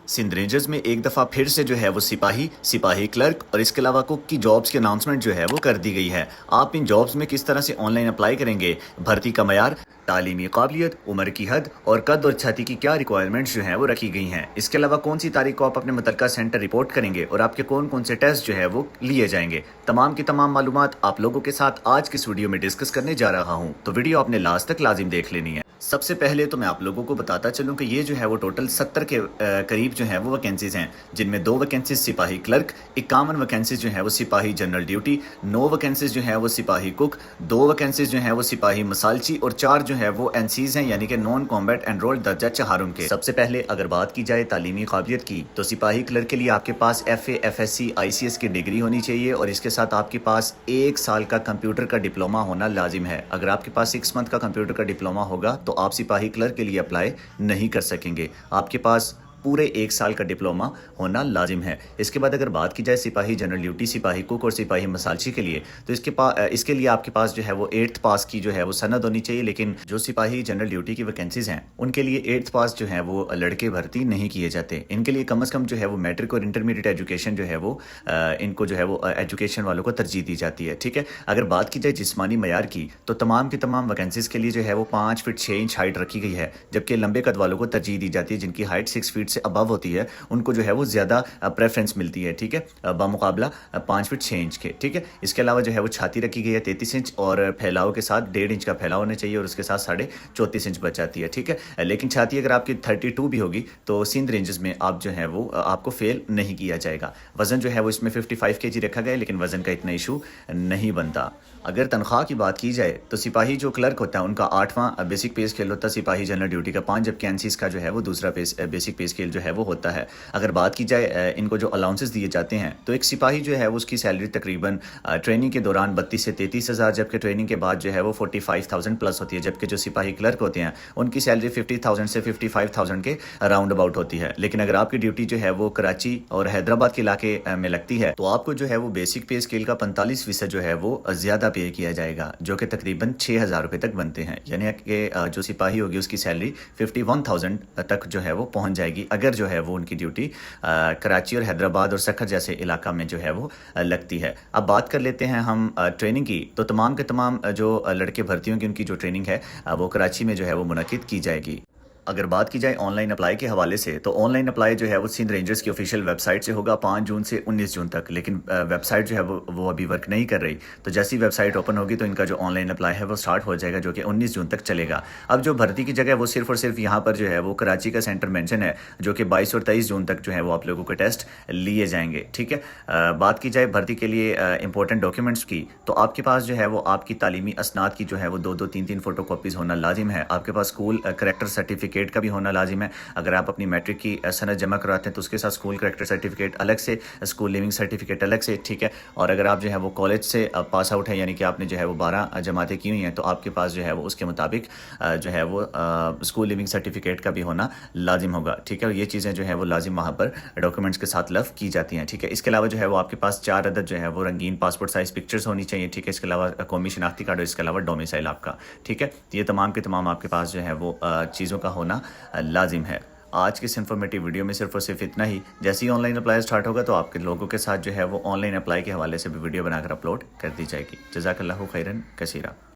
Sindh rangers میں ایک دفعہ پھر سے جو ہے وہ سپاہی کلرک اور اس کے علاوہ کک کی جابز کی اناؤنسمنٹ جو ہے وہ کر دی گئی ہے۔ آپ ان جابز میں کس طرح سے آن لائن اپلائی کریں گے، بھرتی کا معیار، تعلیمی قابلیت، عمر کی حد اور قد اور چھاتی کی کیا ریکوائرمنٹس جو ہیں وہ رکھی گئی ہیں، اس کے علاوہ کون سی تاریخ کو آپ اپنے متعلقہ سینٹر رپورٹ کریں گے اور آپ کے کون سے ٹیسٹ جو ہے وہ لیے جائیں گے، تمام کی تمام معلومات آپ لوگوں کے ساتھ آج کی اس ویڈیو میں ڈسکس کرنے جا رہا ہوں، تو ویڈیو آپ نے لاسٹ تک لازم دیکھ لینی ہے۔ سب سے پہلے تو میں آپ لوگوں کو بتاتا چلوں کہ یہ جو ہے وہ ٹوٹل 70 کے قریب جو ہے وہ ویکینسیز ہیں، جن میں 2 ویکینسیز سپاہی کلرک، 51 ویکینسیز جو ہیں وہ سپاہی جنرل ڈیوٹی، 9 ویکینسیز جو ہیں وہ سپاہی کک، 2 ویکینسیز جو ہیں وہ سپاہی مسالچی اور 4 جو ہے وہ این سیز ہیں، یعنی کہ نان کامبیٹ انرولڈ درجہ چہارم کے۔ سب سے پہلے اگر بات کی جائے تعلیمی قابلیت کی، تو سپاہی کلرک کے لیے آپ کے پاس FA FSc ICS کی ڈگری ہونی چاہیے اور اس کے ساتھ آپ کے پاس 1 سال کا کمپیوٹر کا ڈپلوما ہونا لازم ہے۔ اگر آپ کے پاس 6 منتھ کا کمپیوٹر کا ڈپلوما ہوگا تو آپ سپاہی کلرک کے لیے اپلائی نہیں کر سکیں گے، آپ کے پاس پورے 1 سال کا ڈپلوما ہونا لازم ہے۔ اس کے بعد اگر بات کی جائے سپاہی جنرل ڈیوٹی، سپاہی کک اور سپاہی مسالچی کے لیے، تو اس کے لیے آپ کے پاس جو ہے وہ 8th پاس کی جو ہے وہ سند ہونی چاہیے، لیکن جو سپاہی جنرل ڈیوٹی کی ویکینسیز ہیں ان کے لیے 8th پاس جو ہے وہ لڑکے بھرتی نہیں کیے جاتے، ان کے لیے کم از کم جو ہے وہ میٹرک اور انٹرمیڈیٹ ایجوکیشن جو ہے وہ ان کو جو ہے وہ ایجوکیشن والوں کو ترجیح دی جاتی ہے، ٹھیک ہے۔ اگر بات کی جائے جسمانی معیار کی، تو تمام کی تمام ویکینسیز کے لیے جو ہے وہ 5 فٹ 6 انچ ہائٹ رکھی گئی ہے، جبکہ لمبے قد والوں کو ترجیح دی جاتی ہے جن کی ہائٹ 6 فٹ سے ابو ہوتی ہے، ان کو جو ہے وہ زیادہ پریفرنس ملتی ہے، ٹھیک ہے، بمقابلہ 5 فٹ 6 انچ کے، ٹھیک ہے۔ اس کے علاوہ جو ہے وہ چھاتی رکھی گئی ہے 33 انچ اور پھیلاؤ کے ساتھ 1.5 انچ کا پھیلاؤ ہونا چاہیے اور اس کے ساتھ 34.5 انچ بچاتی ہے، ٹھیک ہے۔ لیکن چھاتی اگر آپ کی 32 بھی ہوگی تو سندھ رینجز میں آپ جو ہے وہ آپ کو فیل نہیں کیا جائے گا۔ وزن جو ہے وہ اس میں 55 kg رکھا گیا ہے، لیکن وزن کا اتنا ایشو نہیں بنتا۔ اگر تنخواہ کی بات کی جائے تو سپاہی جو کلرک ہوتا ہے ان کا 8واں بیسک پے اسکیل ہوتا ہے، سپاہی جنرل ڈیوٹی کا 5، جبکہ این سیز کا جو ہے وہ دوسرا بیسک پے اسکیل جو ہے وہ ہوتا ہے۔ اگر بات کی جائے ان کو جو الاؤنسز دیے جاتے ہیں، تو ایک سپاہی جو ہے وہ اس کی سیلری تقریباً ٹریننگ کے دوران 32 سے 33 ہزار، جبکہ ٹریننگ کے بعد جو ہے وہ 45,000 پلس ہوتی ہے، جبکہ جو سپاہی کلرک ہوتے ہیں ان کی سیلری 50,000 سے 55,000 کے راؤنڈ اباؤٹ ہوتی ہے۔ لیکن اگر آپ کی ڈیوٹی جو ہے وہ کراچی اور حیدرآباد کے علاقے میں لگتی ہے تو آپ کو جو ہے وہ بیسک پے اسکیل کا 45% جو ہے وہ زیادہ پے کیا جائے گا، جو کہ تقریباً 6,000 روپے تک بنتے ہیں، یعنی کہ جو سپاہی ہوگی اس کی سیلری 51,000 تک جو ہے وہ پہنچ جائے گی، اگر جو ہے وہ ان کی ڈیوٹی کراچی اور حیدرآباد اور سکھر جیسے علاقہ میں جو ہے وہ لگتی ہے۔ اب بات کر لیتے ہیں ہم ٹریننگ کی، تو تمام کے تمام جو لڑکے بھرتی ہوں گے ان کی جو ٹریننگ ہے وہ کراچی میں جو ہے وہ منعقد کی جائے گی۔ اگر بات کی جائے آن لائن اپلائی کے حوالے سے، تو آن لائن اپلائی جو ہے وہ سندھ رینجرز کی آفیشیل ویب سائٹ سے ہوگا 5 جون سے 19 جون تک، لیکن ویب سائٹ جو ہے وہ ابھی ورک نہیں کر رہی، تو جیسی ویب سائٹ اوپن ہوگی تو ان کا جو آن لائن اپلائی ہے وہ سٹارٹ ہو جائے گا، جو کہ 19 جون تک چلے گا۔ اب جو بھرتی کی جگہ وہ صرف اور صرف یہاں پر جو ہے وہ کراچی کا سینٹر مینشن ہے، جو کہ 22 اور 23 جون تک جو ہے وہ آپ لوگوں کے ٹیسٹ لیے جائیں گے، ٹھیک ہے۔ بات کی جائے بھرتی کے لیے امپورٹنٹ ڈاکیومنٹس کی، تو آپ کے پاس جو ہے وہ آپ کی تعلیمی اسناد کی جو ہے وہ 2 3 فوٹو کاپیز ہونا لازم ہے، آپ کے پاس اسکول کریکٹر سرٹیفکیٹ کا بھی ہونا لازم ہے۔ اگر آپ اپنی میٹرک کی سند جمع کراتے ہیں تو اس کے ساتھ اسکول کریکٹر سرٹیفکیٹ الگ سے، اسکول لیونگ سرٹیفکیٹ الگ سے، ٹھیک ہے۔ اور اگر آپ جو ہے وہ کالج سے پاس آؤٹ ہے، یعنی کہ آپ نے جو ہے وہ 12 جماعتیں کی ہوئی ہیں، تو آپ کے پاس جو ہے وہ اس کے مطابق جو ہے وہ اسکول لیونگ سرٹیفکیٹ کا بھی ہونا لازم ہوگا، ٹھیک ہے۔ یہ چیزیں جو ہے وہ لازم وہاں پر ڈاکیومنٹس کے ساتھ لفظ کی جاتی ہیں، ٹھیک ہے۔ اس کے علاوہ جو ہے وہ آپ کے پاس 4 عدد جو ہے وہ رنگین پاسپورٹ سائز پکچرز ہونی چاہیے، ٹھیک ہے۔ اس کے علاوہ قومی شناختی کارڈ اور اس کے علاوہ ڈومیسائل آپ کا، ٹھیک ہے۔ یہ تمام کے تمام آپ کے پاس جو ہے وہ چیزوں کا ہونا لازم ہے۔ آج کی اس انفارمیٹیو ویڈیو میں صرف اور صرف اتنا ہی۔ جیسے ہی آن لائن اپلائی سٹارٹ ہوگا تو آپ کے لوگوں کے ساتھ جو ہے وہ آن لائن اپلائی کے حوالے سے بھی ویڈیو بنا کر اپلوڈ کر دی جائے گی۔ جزاک اللہ خیرن کثیرہ۔